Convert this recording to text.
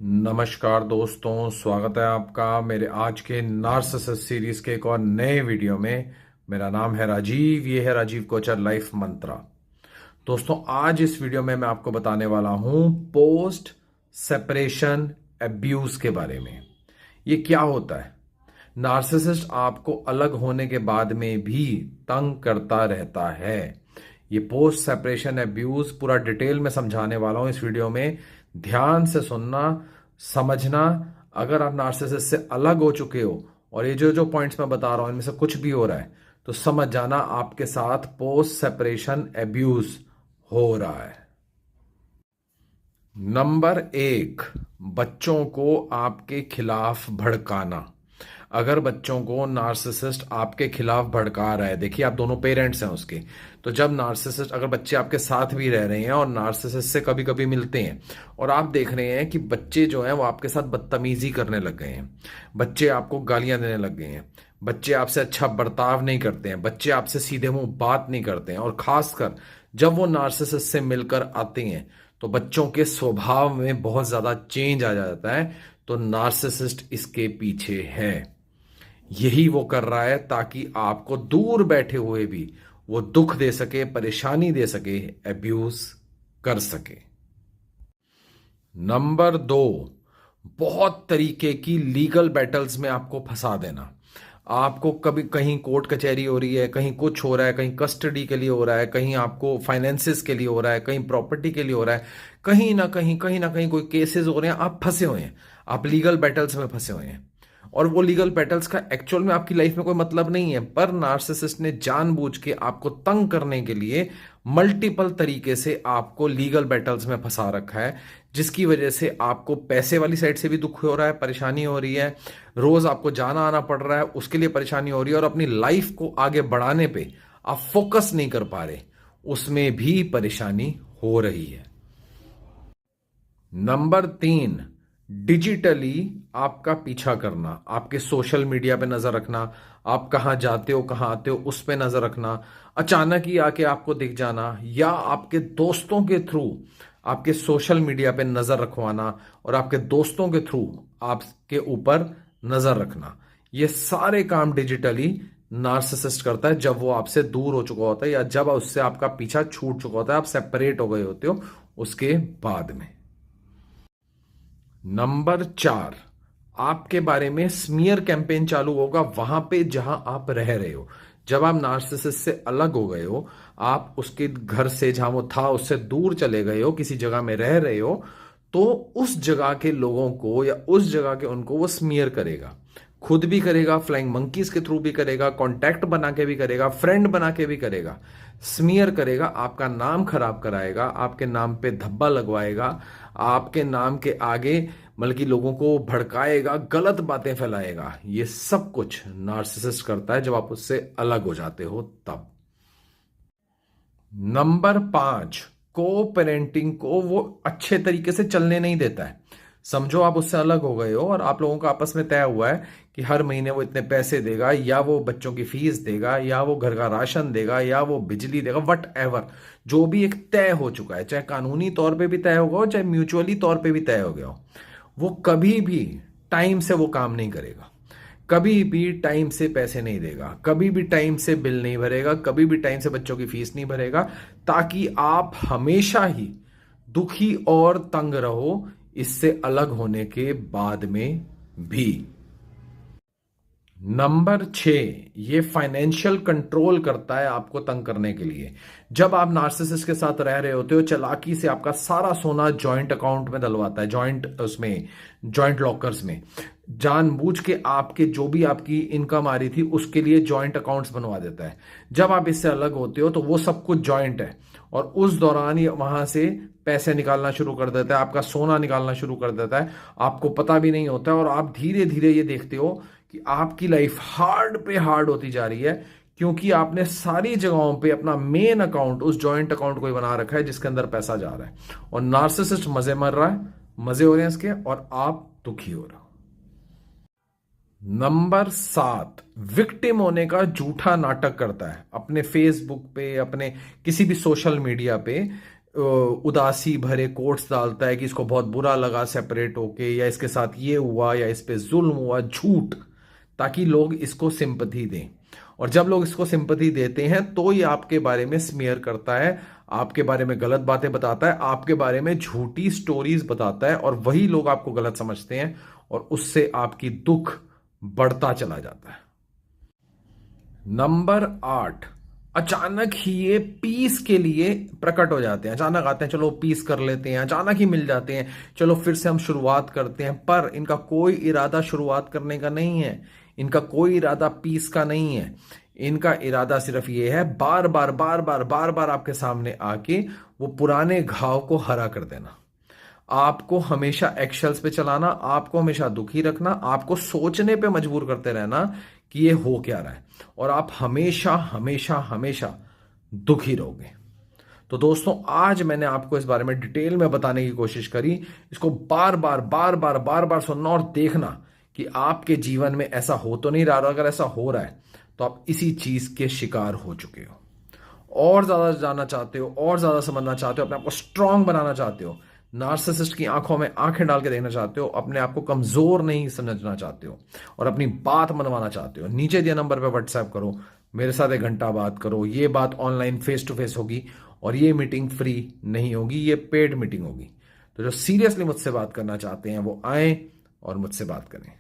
नमस्कार दोस्तों, स्वागत है आपका मेरे आज के नार्सिसिस्ट सीरीज के एक और नए वीडियो में। मेरा नाम है राजीव, ये है राजीव कोचर लाइफ मंत्रा। दोस्तों, आज इस वीडियो में मैं आपको बताने वाला हूं पोस्ट सेपरेशन एब्यूज के बारे में। ये क्या होता है? नार्सिसिस्ट आपको अलग होने के बाद में भी तंग करता रहता है। ये पोस्ट सेपरेशन एब्यूज पूरा डिटेल में समझाने वाला हूं इस वीडियो में। ध्यान से सुनना, समझना। अगर आप नार्सिसिस्ट से अलग हो चुके हो और ये जो जो पॉइंट्स मैं बता रहा हूं इनमें से कुछ भी हो रहा है तो समझ जाना आपके साथ पोस्ट सेपरेशन एब्यूज हो रहा है। नंबर 1, बच्चों को आपके खिलाफ भड़काना। अगर बच्चों को नार्सिसिस्ट आपके खिलाफ भड़का रहा है, देखिए आप दोनों पेरेंट्स हैं उसके, तो जब नार्सिसिस्ट, अगर बच्चे आपके साथ भी रह रहे हैं और नार्सिसिस्ट से कभी कभी मिलते हैं और आप देख रहे हैं कि बच्चे जो हैं वो आपके साथ बदतमीजी करने लग गए हैं, बच्चे आपको गालियां देने लग गए हैं, बच्चे आपसे अच्छा बर्ताव नहीं करते हैं, बच्चे आपसे सीधे मुंह बात नहीं करते हैं, और खासकर जब वो नार्सिसिस्ट से मिलकर आते हैं तो बच्चों के स्वभाव में बहुत ज्यादा चेंज आ जाता है। तो नार्सिसिस्ट इसके पीछे है। यही वो कर रहा है ताकि आपको दूर बैठे हुए भी वो दुख दे सके, परेशानी दे सके, एब्यूज कर सके। नंबर 2, बहुत तरीके की लीगल बैटल्स में आपको फंसा देना। आपको कभी कहीं कोर्ट कचहरी हो रही है, कहीं कुछ हो रहा है, कहीं कस्टडी के लिए हो रहा है, कहीं आपको फाइनेंसिस के लिए हो रहा है, कहीं प्रॉपर्टी के लिए हो रहा है, कहीं ना कहीं कोई केसेस हो रहे हैं, आप फंसे हुए हैं, आप लीगल बैटल्स में फंसे हुए हैं। और वो लीगल बैटल्स का एक्चुअल में आपकी लाइफ में कोई मतलब नहीं है, पर नार्सिसिस्ट ने जानबूझ के आपको तंग करने के लिए मल्टीपल तरीके से आपको लीगल बैटल्स में फंसा रखा है, जिसकी वजह से आपको पैसे वाली साइड से भी दुख हो रहा है, परेशानी हो रही है, रोज आपको जाना आना पड़ रहा है, उसके लिए परेशानी हो रही है, और अपनी लाइफ को आगे बढ़ाने पे आप फोकस नहीं कर पा रहे, उसमें भी परेशानी हो रही है। नंबर 3, डिजिटली आपका पीछा करना, आपके सोशल मीडिया पे नजर रखना, आप कहां जाते हो कहां आते हो उस पे नजर रखना, अचानक ही आके आपको दिख जाना, या आपके दोस्तों के थ्रू आपके सोशल मीडिया पे नजर रखवाना और आपके दोस्तों के थ्रू आपके ऊपर नजर रखना। ये सारे काम डिजिटली नार्सिसिस्ट करता है जब वो आपसे दूर हो चुका होता है या जब उससे आपका पीछा छूट चुका होता है, आप सेपरेट हो गए होते हो उसके बाद में। नंबर 4, आपके बारे में स्मीयर कैंपेन चालू होगा वहां पे जहां आप रह रहे हो। जब आप नार्सिसिस्ट से अलग हो गए हो, आप उसके घर से जहां वो था उससे दूर चले गए हो, किसी जगह में रह रहे हो, तो उस जगह के लोगों को या उस जगह के उनको वो स्मीयर करेगा। खुद भी करेगा, फ्लाइंग मंकीज के थ्रू भी करेगा, कॉन्टैक्ट बना के भी करेगा, फ्रेंड बना के भी करेगा, स्मीयर करेगा, आपका नाम खराब कराएगा, आपके नाम पे धब्बा लगवाएगा, आपके नाम के आगे बल्कि लोगों को भड़काएगा, गलत बातें फैलाएगा। ये सब कुछ नार्सिसिस्ट करता है जब आप उससे अलग हो जाते हो तब। नंबर 5, को पेरेंटिंग को वो अच्छे तरीके से चलने नहीं देता है। समझो आप उससे अलग हो गए हो और आप लोगों का आपस में तय हुआ है कि हर महीने वो इतने पैसे देगा, या वो बच्चों की फीस देगा, या वो घर का राशन देगा, या वो बिजली देगा, वट एवर, जो भी एक तय हो चुका है, चाहे कानूनी तौर पे भी तय होगा हो, चाहे म्यूचुअली तौर पे भी तय हो गया हो, वो कभी भी टाइम से वो काम नहीं करेगा, कभी भी टाइम से पैसे नहीं देगा, कभी भी टाइम से बिल नहीं भरेगा, कभी भी टाइम से बच्चों की फीस नहीं भरेगा, ताकि आप हमेशा ही दुखी और तंग रहो इससे अलग होने के बाद में भी। नंबर 6, ये फाइनेंशियल कंट्रोल करता है आपको तंग करने के लिए। जब आप नार्सिसिस्ट के साथ रह रहे होते हो, चालाकी से आपका सारा सोना जॉइंट अकाउंट में डलवाता है, जॉइंट उसमें, जॉइंट लॉकर्स में, जानबूझ के आपके जो भी आपकी इनकम आ रही थी उसके लिए जॉइंट अकाउंट्स बनवा देता है। जब आप इससे अलग होते हो तो वो सब कुछ जॉइंट है, और उस दौरान ये वहां से पैसे निकालना शुरू कर देता है, आपका सोना निकालना शुरू कर देता है, आपको पता भी नहीं होता है, और आप धीरे धीरे ये देखते हो कि आपकी लाइफ हार्ड पे हार्ड होती जा रही है, क्योंकि आपने सारी जगहों पे अपना मेन अकाउंट, उस जॉइंट अकाउंट को ही बना रखा है जिसके अंदर पैसा जा रहा है, और नार्सिसिस्ट मजे मर रहा है, मजे हो रहे हैं इसके, और आप दुखी हो रहे हो। नंबर 7, विक्टिम होने का झूठा नाटक करता है अपने फेसबुक पे, अपने किसी भी सोशल मीडिया पे। उदासी भरे कोट्स डालता है कि इसको बहुत बुरा लगा सेपरेट होके, या इसके साथ ये हुआ, या इस पे जुल्म हुआ, झूठ, ताकि लोग इसको सिंपथी दें। और जब लोग इसको सिंपथी देते हैं तो ये आपके बारे में स्मीयर करता है, आपके बारे में गलत बातें बताता है, आपके बारे में झूठी स्टोरीज बताता है, और वही लोग आपको गलत समझते हैं और उससे आपकी दुख बढ़ता चला जाता है। नंबर 8, अचानक ही ये पीस के लिए प्रकट हो जाते हैं। अचानक आते हैं, चलो पीस कर लेते हैं, अचानक ही मिल जाते हैं, चलो फिर से हम शुरुआत करते हैं। पर इनका कोई इरादा शुरुआत करने का नहीं है, इनका कोई इरादा पीस का नहीं है। इनका इरादा सिर्फ ये है, बार बार बार बार बार बार आपके सामने आके वो पुराने घाव को हरा कर देना, आपको हमेशा एक्शल्स पे चलाना, आपको हमेशा दुखी रखना, आपको सोचने पे मजबूर करते रहना कि ये हो क्या रहा है, और आप हमेशा हमेशा हमेशा दुखी रहोगे। तो दोस्तों, आज मैंने आपको इस बारे में डिटेल में बताने की कोशिश करी। इसको बार बार बार बार बार बार सुनना और देखना कि आपके जीवन में ऐसा हो तो नहीं रहा, और अगर ऐसा हो रहा है तो आप इसी चीज के शिकार हो चुके हो। और ज्यादा जानना चाहते हो, और ज्यादा समझना चाहते हो, अपने आप को स्ट्रांग बनाना चाहते हो, नार्सिसिस्ट की आंखों में आंखें डाल के देखना चाहते हो, अपने आप को कमजोर नहीं समझना चाहते हो, और अपनी बात मनवाना चाहते हो, नीचे दिए नंबर पे व्हाट्सएप करो, मेरे साथ 1 घंटा बात करो। ये बात ऑनलाइन फेस टू फेस होगी, और ये मीटिंग फ्री नहीं होगी, ये पेड मीटिंग होगी। तो जो सीरियसली मुझसे बात करना चाहते हैं वो आए और मुझसे बात करें।